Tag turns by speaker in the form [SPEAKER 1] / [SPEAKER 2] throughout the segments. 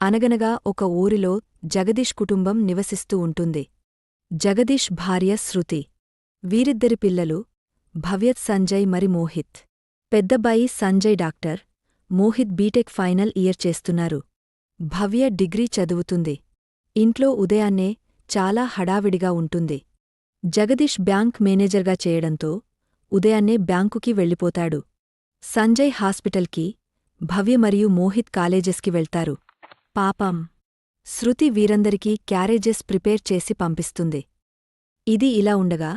[SPEAKER 1] అనగనగా ఒక ఊరిలో జగదీష్ కుటుంబం నివసిస్తూ ఉంటుంది. జగదీష్ భార్య శృతి. వీరిద్దరి పిల్లలు భవ్యత్, సంజయ్ మరి మోహిత్. పెద్దబ్బాయి Sanjay doctor, Mohit BTech final year చేస్తున్నారు. భవ్య డిగ్రీ చదువుతుంది. ఇంట్లో ఉదయాన్నే చాలా హడావిడిగా ఉంటుంది. జగదీష్ బ్యాంక్ మేనేజర్గా చేయడంతో ఉదయాన్నే బ్యాంకుకి వెళ్ళిపోతాడు. సంజయ్ హాస్పిటల్కి, భవ్య మరియు మోహిత్ కాలేజెస్కి వెళ్తారు. పాపం శృతి వీరందరికీ క్యారేజెస్ ప్రిపేర్ చేసి పంపిస్తుంది. ఇది ఇలా ఉండగా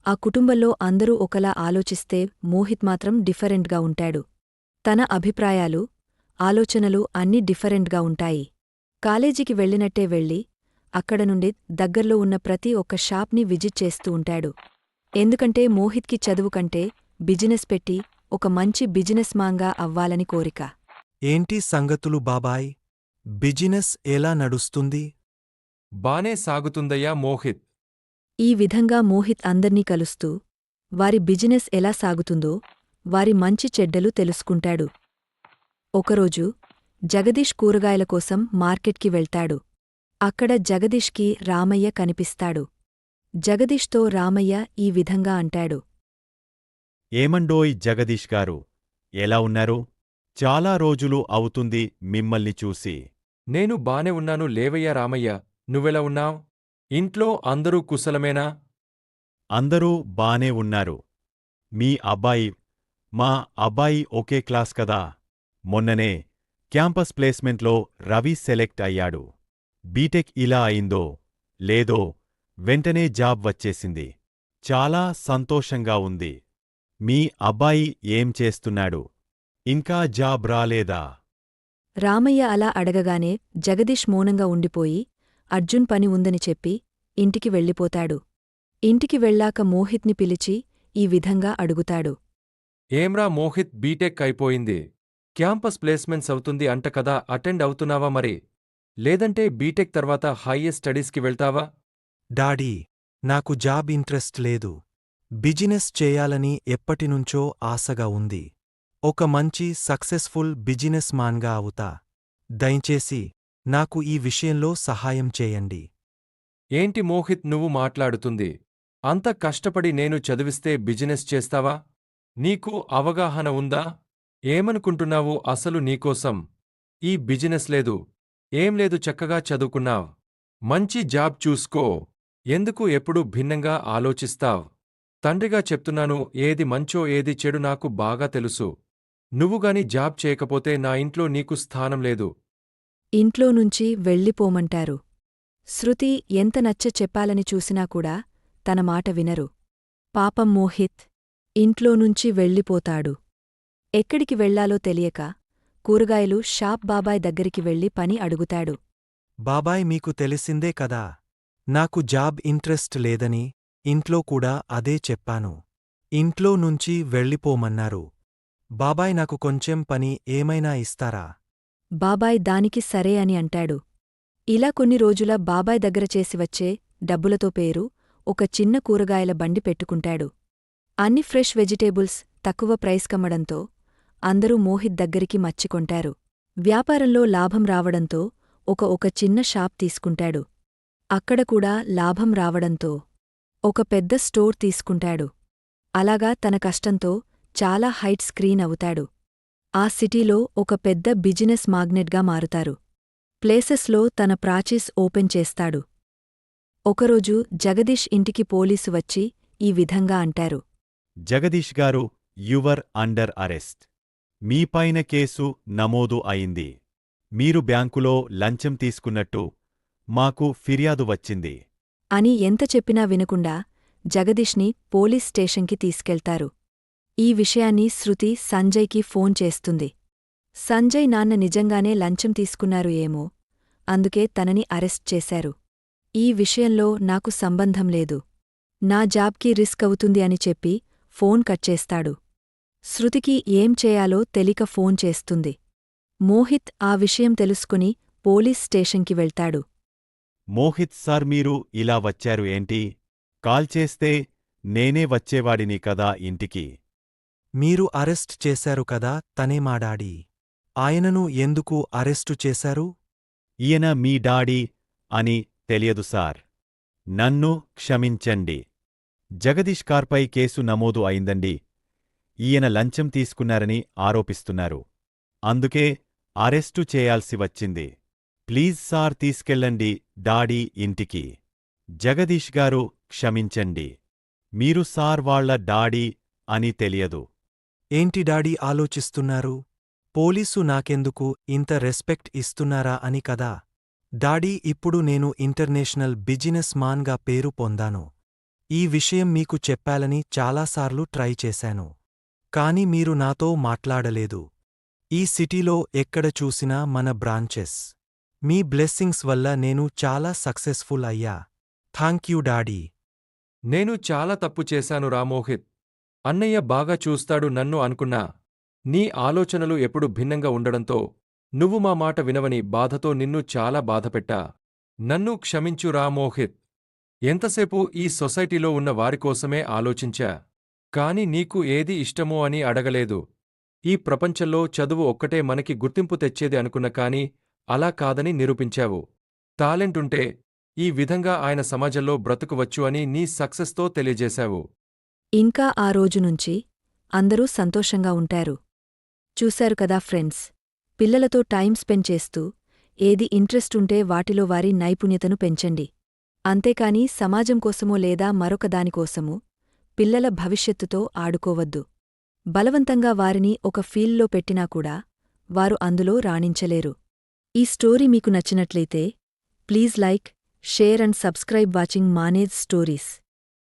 [SPEAKER 1] ఆ కుటుంబంలో అందరూ ఒకలా ఆలోచిస్తే మోహిత్ మాత్రం డిఫరెంట్గా ఉంటాడు. తన అభిప్రాయాలు, ఆలోచనలు అన్నీ డిఫరెంట్గా ఉంటాయి. కాలేజీకి వెళ్ళినట్టే వెళ్ళి అక్కడ నుండి దగ్గర్లో ఉన్న ప్రతి ఒక్క షాప్ని విజిట్ చేస్తూ ఉంటాడు. ఎందుకంటే మోహిత్కి చదువు కంటే బిజినెస్ పెట్టి ఒక మంచి బిజినెస్ మాన్గా అవ్వాలని కోరిక.
[SPEAKER 2] ఏంటి సంగతులు బాబాయ్? బిజినెస్ ఎలా నడుస్తుంది?
[SPEAKER 3] బానే సాగుతుందయ్యా మోహిత్.
[SPEAKER 1] ఈ విధంగా మోహిత్ అందర్నీ కలుస్తూ వారి బిజినెస్ ఎలా సాగుతుందో, వారి మంచి చెడ్డలు తెలుసుకుంటాడు. ఒకరోజు జగదీష్ కూరగాయల కోసం మార్కెట్కి వెళ్తాడు. అక్కడ జగదీష్కి రామయ్య కనిపిస్తాడు. జగదీష్తో రామయ్య ఈ విధంగా అంటాడు.
[SPEAKER 4] ఏమండోయ్ జగదీష్ గారు, ఎలా ఉన్నారు? చాలా రోజులు అవుతుంది మిమ్మల్ని చూసి.
[SPEAKER 3] నేను బానే ఉన్నాను లేవయ్యా రామయ్య, నువ్వెలా ఉన్నావ్? ఇంట్లో అందరూ కుశలమేనా?
[SPEAKER 4] అందరూ బానే ఉన్నారు. మీ అబ్బాయి, మా అబ్బాయి ఒకే క్లాస్ కదా. మొన్ననే క్యాంపస్ ప్లేస్మెంట్లో రవి సెలెక్ట్ అయ్యాడు. బీటెక్ ఇలా అయిందో లేదో వెంటనే జాబ్ వచ్చేసింది. చాలా సంతోషంగా ఉంది. మీ అబ్బాయి ఏం చేస్తున్నాడు? ఇంకా జాబ్ రాలేదా?
[SPEAKER 1] రామయ్య అలా అడగగానే జగదీష్ మౌనంగా ఉండిపోయి అర్జున్ పని ఉందని చెప్పి ఇంటికి వెళ్ళిపోతాడు. ఇంటికి వెళ్ళాక మోహిత్ని పిలిచి ఈ విధంగా అడుగుతాడు.
[SPEAKER 3] ఏమ్రా మోహిత్, బీటెక్ అయిపోయింది. క్యాంపస్ ప్లేస్మెంట్స్ అవుతుంది అంట కదా, అటెండ్ అవుతున్నావా మరి? లేదంటే బీటెక్ తర్వాత హైయర్ స్టడీస్కి వెళ్తావా?
[SPEAKER 2] డాడీ, నాకు జాబ్ ఇంట్రెస్ట్ లేదు. బిజినెస్ చేయాలని ఎప్పటినుంచో ఆశగా ఉంది. ఒక మంచి సక్సెస్ఫుల్ బిజినెస్ మాన్గా అవుతా. దయచేసి నాకు ఈ విషయంలో సహాయం చేయండి.
[SPEAKER 3] ఏంటి మోహిత్ నువ్వు మాట్లాడుతుంది? అంత కష్టపడి నేను చదివిస్తే బిజినెస్ చేస్తావా? నీకు అవగాహన ఉందా? ఏమనుకుంటున్నావు అసలు నీకోసం? ఈ బిజినెస్ లేదు, ఏం లేదు, చక్కగా చదువుకున్నావ్. మంచి జాబ్ చూసుకో. ఎందుకు ఎప్పుడూ భిన్నంగా ఆలోచిస్తావ్? తండ్రిగా చెప్తున్నాను, ఏది మంచో ఏది చెడు నాకు బాగా తెలుసు. నువ్వుగాని జాబ్ చేయకపోతే నా ఇంట్లో నీకు స్థానం లేదు.
[SPEAKER 1] ఇంట్లో నుంచి వెళ్ళిపోమంటారు. శృతి ఎంత నచ్చ చెప్పాలని చూసినా కూడా తన మాట వినరు. పాపం మోహిత్ ఇంట్లో నుంచి వెళ్ళిపోతాడు. ఎక్కడికి వెళ్లాలో తెలియక కూరగాయలు షాప్ బాబాయ్ దగ్గరికి వెళ్లి పని అడుగుతాడు.
[SPEAKER 2] బాబాయ్, మీకు తెలిసిందే కదా, నాకు జాబ్ ఇంట్రెస్ట్ లేదని ఇంట్లో కూడా అదే చెప్పాను. ఇంట్లో నుంచి వెళ్ళిపోమన్నారు. బాబాయ్, నాకు కొంచెం పని ఏమైనా ఇస్తారా?
[SPEAKER 1] బాబాయ్ దానికి సరే అని అంటాడు. ఇలా కొన్ని రోజుల బాబాయ్ దగ్గర చేసివచ్చే డబ్బులతో పేరు ఒక చిన్న కూరగాయల బండి పెట్టుకుంటాడు. అన్ని ఫ్రెష్ వెజిటేబుల్స్ తక్కువ ప్రైస్కమ్మడంతో అందరూ మోహిత్ దగ్గరికి మచ్చికొంటారు. వ్యాపారంలో లాభం రావడంతో ఒక చిన్న షాప్ తీసుకుంటాడు. అక్కడ కూడా లాభం రావడంతో ఒక పెద్ద స్టోర్ తీసుకుంటాడు. అలాగా తన కష్టంతో చాలా హైట్ స్క్రీన్ అవుతాడు. ఆ సిటీలో ఒక పెద్ద బిజినెస్ మాగ్నెట్గా మారుతారు. ప్లేసెస్లో తన ప్రాచీస్ ఓపెన్ చేస్తాడు. ఒకరోజు జగదీష్ ఇంటికి పోలీసు వచ్చి ఈ విధంగా అంటారు.
[SPEAKER 4] జగదీష్ గారు, యువర్ అండర్ అరెస్ట్. మీపైన కేసు నమోదు అయింది. మీరు బ్యాంకులో లంచం తీసుకున్నట్టు మాకు ఫిర్యాదు వచ్చింది.
[SPEAKER 1] అని ఎంత చెప్పినా వినకుండా జగదీష్ని పోలీస్ స్టేషన్కి తీసుకెళ్తారు. ఈ విషయాన్ని శృతి సంజయ్కి ఫోన్ చేస్తుంది. సంజయ్ నాన్న నిజంగానే లంచం తీసుకున్నారు ఏమో, అందుకే తనని అరెస్ట్ చేశారు. ఈ విషయంలో నాకు సంబంధం లేదు. నా జాబ్కి రిస్క్ అవుతుంది అని చెప్పి ఫోన్ కట్ చేస్తాడు. శృతికి ఏం చేయాలో తెలియక ఫోన్ చేస్తుంది. మోహిత్ ఆ విషయం తెలుసుకుని పోలీస్ స్టేషన్కి వెళ్తాడు.
[SPEAKER 4] మోహిత్ సార్, మీరు ఇలా వచ్చారు ఏంటి? కాల్ చేస్తే నేనే వచ్చేవాడిని కదా ఇంటికి.
[SPEAKER 2] మీరు అరెస్ట్ చేశారు కదా, తనే మా డాడీ. ఆయనను ఎందుకు అరెస్టు చేశారు?
[SPEAKER 4] ఈయన మీ డాడీ అని తెలియదు సార్. నన్ను క్షమించండి. జగదీష్ కార్పై కేసు నమోదు అయిందండి. ఈయన లంచం తీసుకున్నారని ఆరోపిస్తున్నారు. అందుకే అరెస్టు చేయాల్సి వచ్చింది. ప్లీజ్ సార్ తీసుకెళ్ళండి డాడీ ఇంటికి. జగదీష్ గారు క్షమించండి. మీరు సార్ వాళ్ళ డాడీ అని తెలియదు.
[SPEAKER 2] ఏంటి డాడీ ఆలోచిస్తున్నారు? పోలీసు నాకెందుకు ఇంత రెస్పెక్ట్ ఇస్తున్నారా అని కదా. డాడీ ఇప్పుడు నేను ఇంటర్నేషనల్ బిజినెస్ మాన్గా పేరు పొందాను. ఈ విషయం మీకు చెప్పాలని చాలాసార్లు ట్రై చేశాను. కాని మీరు నాతో మాట్లాడలేదు. ఈ సిటీలో ఎక్కడ చూసినా మన బ్రాంచెస్. మీ బ్లెస్సింగ్స్ వల్ల నేను చాలా సక్సెస్ఫుల్ అయ్యా. Thank you daddy.
[SPEAKER 3] నేను చాలా తప్పు చేశాను రా మోహిత్. అన్నయ్య బాగా చూస్తాడు నన్ను అనుకున్నా. నీ ఆలోచనలు ఎప్పుడు భిన్నంగా ఉండడంతో నువ్వు మా మాట వినవని బాధతో నిన్ను చాలా బాధపెట్టా. నన్ను క్షమించు రా మోహిత్. ఎంతసేపు ఈ సొసైటీలో ఉన్న వారికోసమే ఆలోచించా. కాని నీకు ఏది ఇష్టమో అని అడగలేదు. ఈ ప్రపంచంలో చదువు ఒక్కటే మనకి గుర్తింపు తెచ్చేది అనుకున్న కాని అలా కాదని నిరూపించావు. టాలెంటుంటే ఈ విధంగా ఆయన సమాజంలో బ్రతుకువచ్చు అని నీ సక్సెస్తో తెలియజేశావు.
[SPEAKER 1] ఇంకా ఆ రోజునుంచి అందరూ సంతోషంగా ఉంటారు. చూశారు కదా ఫ్రెండ్స్, పిల్లలతో టైం స్పెండ్ చేస్తూ ఏది ఇంట్రెస్ట్ ఉంటే వాటిలో వారి నైపుణ్యతను పెంచండి. అంతేకాని సమాజం కోసమో లేదా మరొక దానికోసమో పిల్లల భవిష్యత్తుతో ఆడుకోవద్దు. బలవంతంగా వారిని ఒక ఫీల్డ్లో పెట్టినా కూడా వారు అందులో రాణించలేరు. ఈ స్టోరీ మీకు నచ్చినట్లయితే please like, share and subscribe watching manage stories.